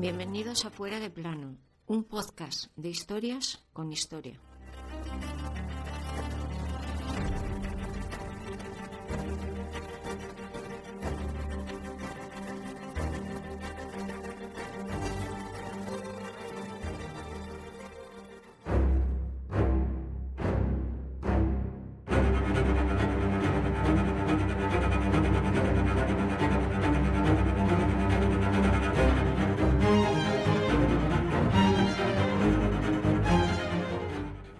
Bienvenidos a Fuera de Plano, un podcast de historias con historia.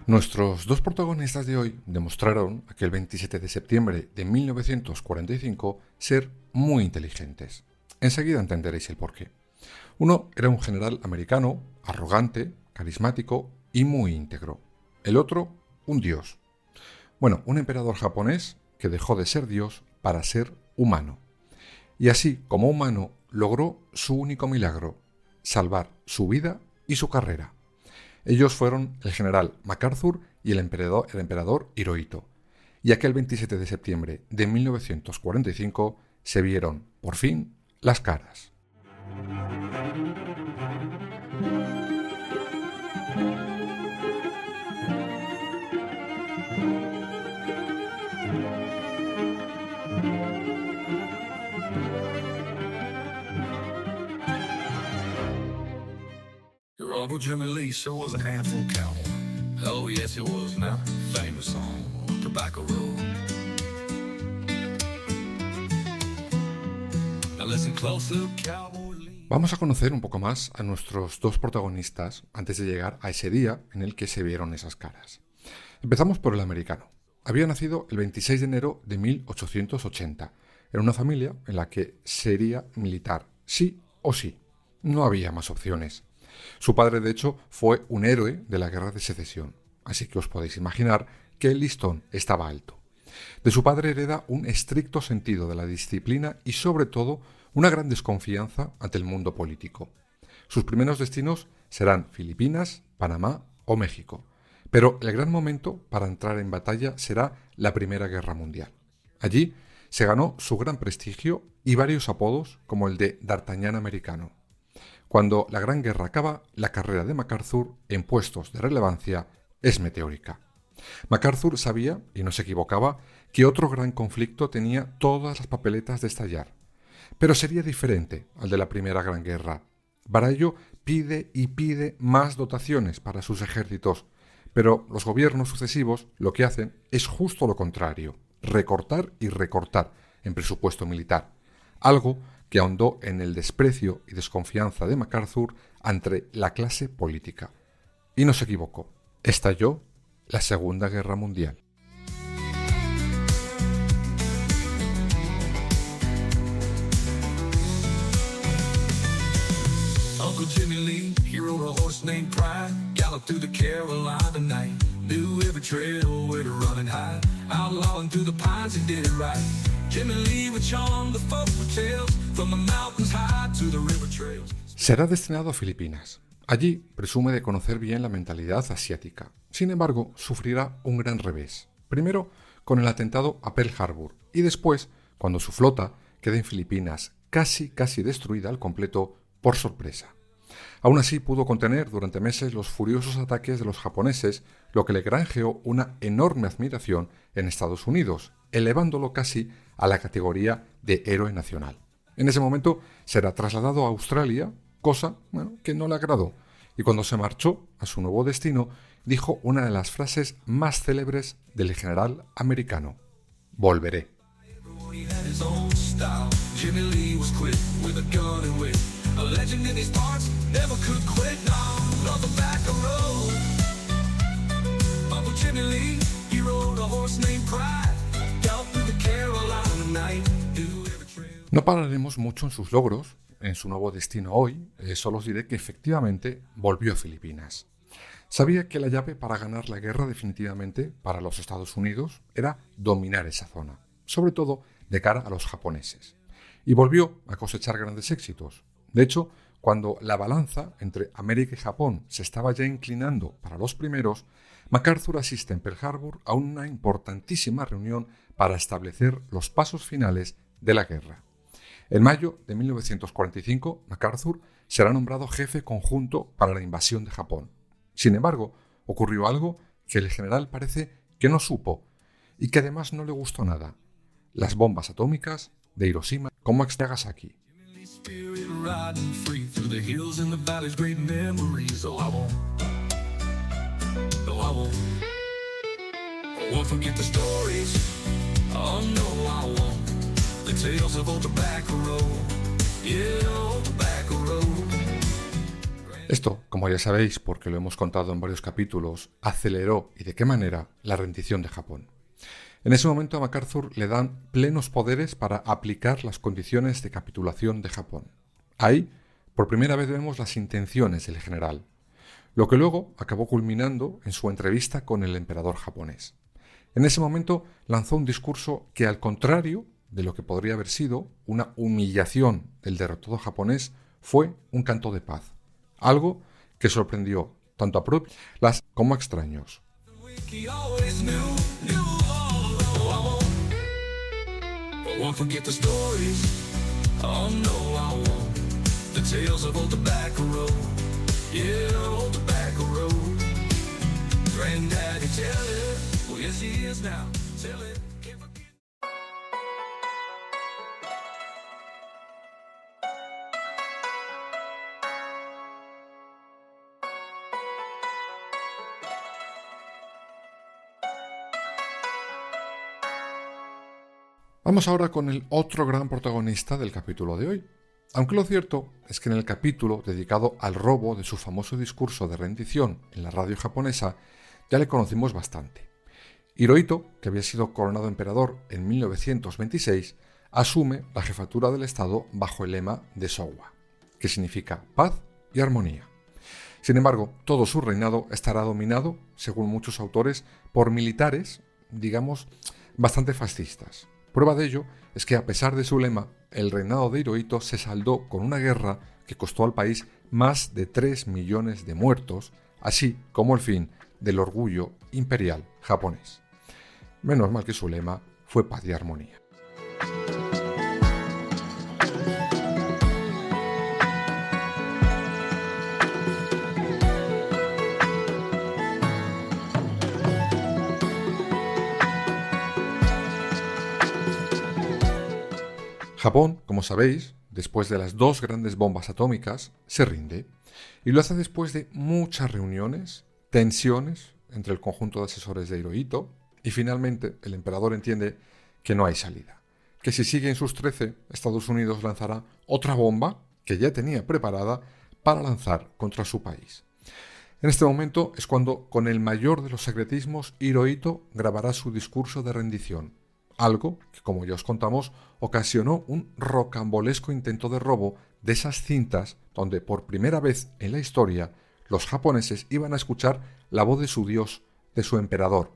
Nuestros dos protagonistas de hoy demostraron aquel 27 de septiembre de 1945 ser muy inteligentes. Enseguida entenderéis el porqué. Uno era un general americano, arrogante, carismático y muy íntegro. El otro, un dios. Bueno, un emperador japonés que dejó de ser dios para ser humano. Y así, como humano, logró su único milagro: salvar su vida y su carrera. Ellos fueron el general MacArthur y el emperador Hirohito. Y aquel 27 de septiembre de 1945 se vieron, por fin, las caras. Uncle Jimmy Lee sure was a handful cowboy. Oh yes he was now. Famous song, Tobacco Road. Now listen closer, Cowboy Lee. Vamos a conocer un poco más a nuestros dos protagonistas antes de llegar a ese día en el que se vieron esas caras. Empezamos por el americano. Había nacido el 26 de enero de 1880. Era una familia en la que sería militar, sí o sí. No había más opciones. Su padre, de hecho, fue un héroe de la Guerra de Secesión, así que os podéis imaginar que el listón estaba alto. De su padre hereda un estricto sentido de la disciplina y, sobre todo, una gran desconfianza ante el mundo político. Sus primeros destinos serán Filipinas, Panamá o México, pero el gran momento para entrar en batalla será la Primera Guerra Mundial. Allí se ganó su gran prestigio y varios apodos como el de D'Artagnan americano. Cuando la Gran Guerra acaba, la carrera de MacArthur en puestos de relevancia es meteórica. MacArthur sabía, y no se equivocaba, que otro gran conflicto tenía todas las papeletas de estallar. Pero sería diferente al de la Primera Gran Guerra. Para ello pide y pide más dotaciones para sus ejércitos, pero los gobiernos sucesivos lo que hacen es justo lo contrario: recortar y recortar en presupuesto militar, algo que ahondó en el desprecio y desconfianza de MacArthur ante la clase política. Y no se equivocó. Estalló la Segunda Guerra Mundial. Uncle Jimmy Lee, he rode a horse named Pride, galloped through the Carolina night, knew every trail where to run and hide, outlawing through the pines, he did it right. Jimmy Lee would charm the folk with tales, from the mountains high to the river trails. Será destinado a Filipinas. Allí presume de conocer bien la mentalidad asiática. Sin embargo, sufrirá un gran revés. Primero, con el atentado a Pearl Harbor, y después, cuando su flota queda en Filipinas casi destruida al completo por sorpresa. Aún así pudo contener durante meses los furiosos ataques de los japoneses, lo que le granjeó una enorme admiración en Estados Unidos, elevándolo casi a la categoría de héroe nacional. En ese momento será trasladado a Australia, cosa que no le agradó, y cuando se marchó a su nuevo destino, dijo una de las frases más célebres del general americano: volveré. No pararemos mucho en sus logros, en su nuevo destino hoy, solo os diré que efectivamente volvió a Filipinas. Sabía que la llave para ganar la guerra definitivamente para los Estados Unidos era dominar esa zona, sobre todo de cara a los japoneses. Y volvió a cosechar grandes éxitos. De hecho, cuando la balanza entre América y Japón se estaba ya inclinando para los primeros, MacArthur asiste en Pearl Harbor a una importantísima reunión para establecer los pasos finales de la guerra. En mayo de 1945, MacArthur será nombrado jefe conjunto para la invasión de Japón. Sin embargo, ocurrió algo que el general parece que no supo y que además no le gustó nada: las bombas atómicas de Hiroshima como Nagasaki. Spirit riding free through the hills and the valleys, great memories. Oh, I won't forget the stories. Oh no, I won't. The tales of old Tobacco Road. Yeah, old Tobacco Road. Esto, como ya sabéis, porque lo hemos contado en varios capítulos, aceleró, y de qué manera, la rendición de Japón. En ese momento a MacArthur le dan plenos poderes para aplicar las condiciones de capitulación de Japón. Ahí, por primera vez vemos las intenciones del general, lo que luego acabó culminando en su entrevista con el emperador japonés. En ese momento lanzó un discurso que, al contrario de lo que podría haber sido una humillación del derrotado japonés, fue un canto de paz, algo que sorprendió tanto a propios como a extraños. Won't forget the stories. Oh no, I won't. The tales of old Tobacco Road. Yeah, old Tobacco Road. Granddaddy, tell it. Oh yes, he is now. Tell it. Can't forget. Vamos ahora con el otro gran protagonista del capítulo de hoy. Aunque lo cierto es que en el capítulo dedicado al robo de su famoso discurso de rendición en la radio japonesa ya le conocimos bastante. Hirohito, que había sido coronado emperador en 1926, asume la jefatura del Estado bajo el lema de Showa, que significa paz y armonía. Sin embargo, todo su reinado estará dominado, según muchos autores, por militares, digamos, bastante fascistas. Prueba de ello es que, a pesar de su lema, el reinado de Hirohito se saldó con una guerra que costó al país más de 3 millones de muertos, así como el fin del orgullo imperial japonés. Menos mal que su lema fue paz y armonía. Japón, como sabéis, después de las 2 grandes bombas atómicas, se rinde, y lo hace después de muchas reuniones, tensiones entre el conjunto de asesores de Hirohito, y finalmente el emperador entiende que no hay salida, que si sigue en sus 13, Estados Unidos lanzará otra bomba que ya tenía preparada para lanzar contra su país. En este momento es cuando, con el mayor de los secretismos, Hirohito grabará su discurso de rendición, algo que, como ya os contamos, ocasionó un rocambolesco intento de robo de esas cintas donde, por primera vez en la historia, los japoneses iban a escuchar la voz de su dios, de su emperador.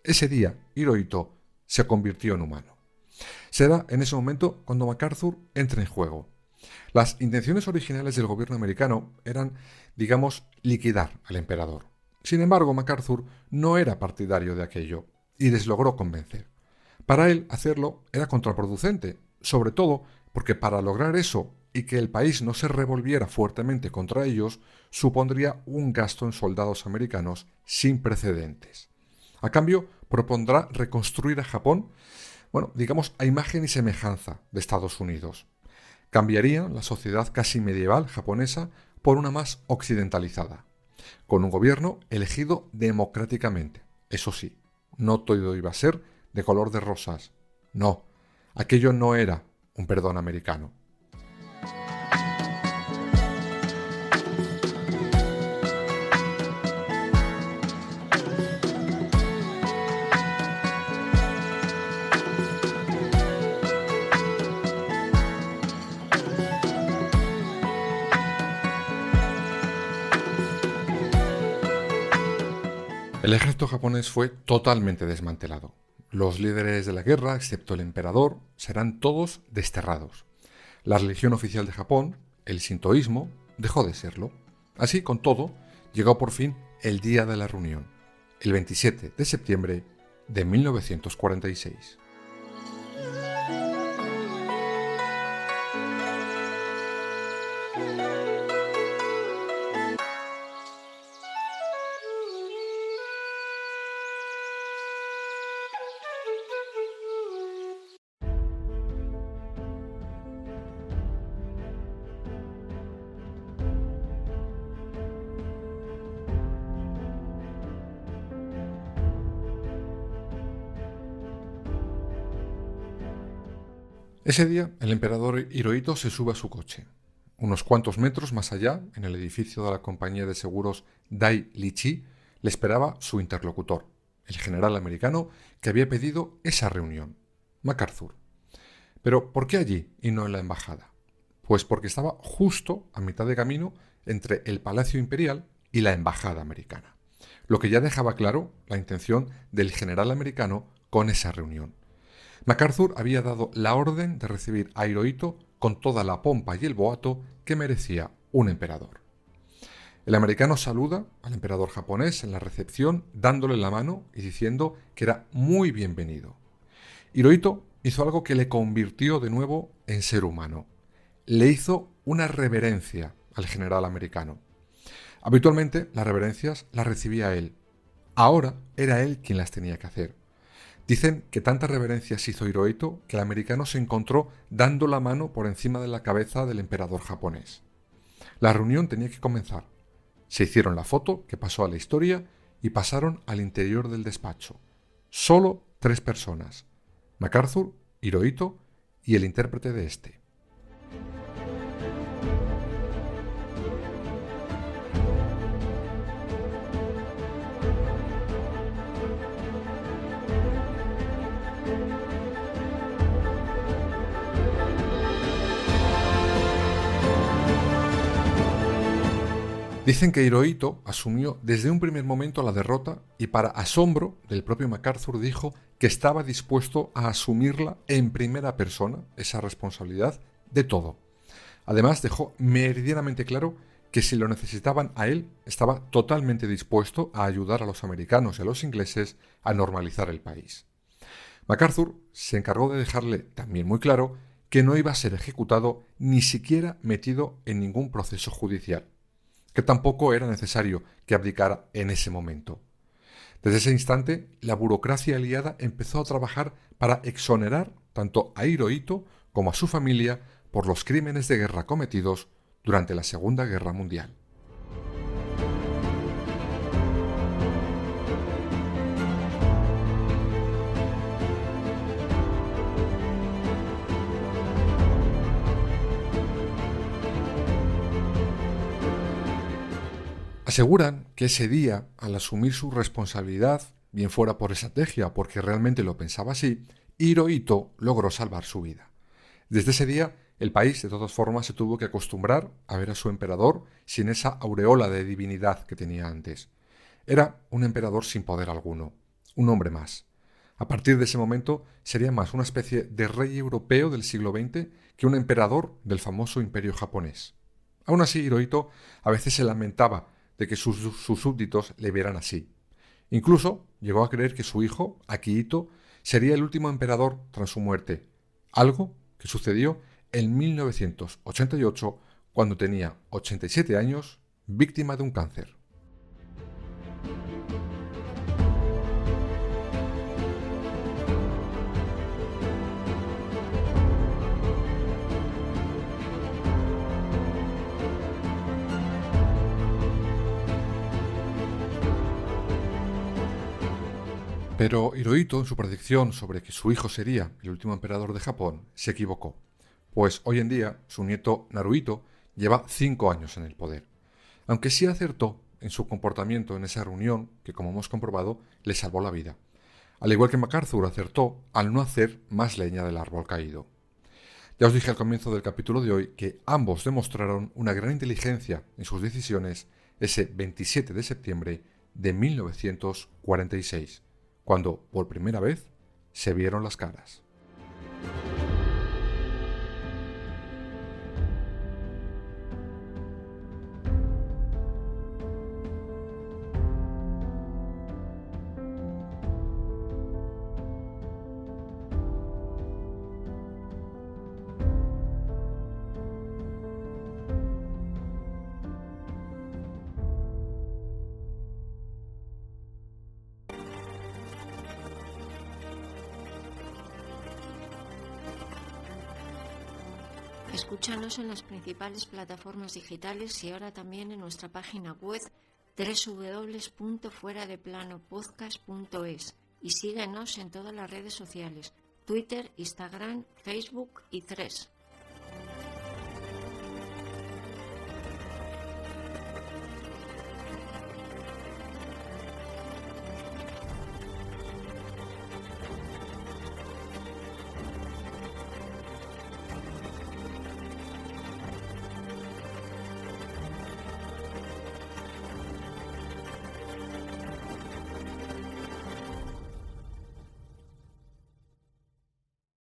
Ese día, Hirohito se convirtió en humano. Será en ese momento cuando MacArthur entra en juego. Las intenciones originales del gobierno americano eran, digamos, liquidar al emperador. Sin embargo, MacArthur no era partidario de aquello y les logró convencer. Para él, hacerlo era contraproducente, sobre todo porque, para lograr eso y que el país no se revolviera fuertemente contra ellos, supondría un gasto en soldados americanos sin precedentes. A cambio, propondrá reconstruir a Japón, digamos, a imagen y semejanza de Estados Unidos. Cambiaría la sociedad casi medieval japonesa por una más occidentalizada, con un gobierno elegido democráticamente. Eso sí, no todo iba a ser de color de rosas. No, aquello no era un perdón americano. El ejército japonés fue totalmente desmantelado. Los líderes de la guerra, excepto el emperador, serán todos desterrados. La religión oficial de Japón, el sintoísmo, dejó de serlo. Así, con todo, llegó por fin el día de la reunión, el 27 de septiembre de 1946. Ese día, el emperador Hirohito se sube a su coche. Unos cuantos metros más allá, en el edificio de la compañía de seguros Dai Lichi, le esperaba su interlocutor, el general americano que había pedido esa reunión, MacArthur. Pero, ¿por qué allí y no en la embajada? Pues porque estaba justo a mitad de camino entre el Palacio Imperial y la embajada americana, lo que ya dejaba claro la intención del general americano con esa reunión. MacArthur había dado la orden de recibir a Hirohito con toda la pompa y el boato que merecía un emperador. El americano saluda al emperador japonés en la recepción dándole la mano y diciendo que era muy bienvenido. Hirohito hizo algo que le convirtió de nuevo en ser humano. Le hizo una reverencia al general americano. Habitualmente las reverencias las recibía él. Ahora era él quien las tenía que hacer. Dicen que tantas reverencias hizo Hirohito que el americano se encontró dando la mano por encima de la cabeza del emperador japonés. La reunión tenía que comenzar. Se hicieron la foto que pasó a la historia y pasaron al interior del despacho. Solo 3 personas: MacArthur, Hirohito y el intérprete de este. Dicen que Hirohito asumió desde un primer momento la derrota y, para asombro del propio MacArthur, dijo que estaba dispuesto a asumirla en primera persona, esa responsabilidad de todo. Además, dejó meridianamente claro que si lo necesitaban a él, estaba totalmente dispuesto a ayudar a los americanos y a los ingleses a normalizar el país. MacArthur se encargó de dejarle también muy claro que no iba a ser ejecutado ni siquiera metido en ningún proceso judicial, que tampoco era necesario que abdicara en ese momento. Desde ese instante, la burocracia aliada empezó a trabajar para exonerar tanto a Hirohito como a su familia por los crímenes de guerra cometidos durante la Segunda Guerra Mundial. Aseguran que ese día, al asumir su responsabilidad, bien fuera por estrategia o porque realmente lo pensaba así, Hirohito logró salvar su vida. Desde ese día, el país de todas formas se tuvo que acostumbrar a ver a su emperador sin esa aureola de divinidad que tenía antes. Era un emperador sin poder alguno, un hombre más. A partir de ese momento sería más una especie de rey europeo del siglo XX que un emperador del famoso imperio japonés. Aún así, Hirohito a veces se lamentaba de que sus súbditos le vieran así. Incluso llegó a creer que su hijo, Akihito, sería el último emperador tras su muerte, algo que sucedió en 1988 cuando tenía 87 años, víctima de un cáncer. Pero Hirohito, en su predicción sobre que su hijo sería el último emperador de Japón, se equivocó, pues hoy en día su nieto Naruhito lleva 5 años en el poder, aunque sí acertó en su comportamiento en esa reunión que, como hemos comprobado, le salvó la vida, al igual que MacArthur acertó al no hacer más leña del árbol caído. Ya os dije al comienzo del capítulo de hoy que ambos demostraron una gran inteligencia en sus decisiones ese 27 de septiembre de 1946. Cuando, por primera vez, se vieron las caras. Escúchanos en las principales plataformas digitales y ahora también en nuestra página web www.fueradeplanopodcast.es y síguenos en todas las redes sociales, Twitter, Instagram, Facebook y Threads.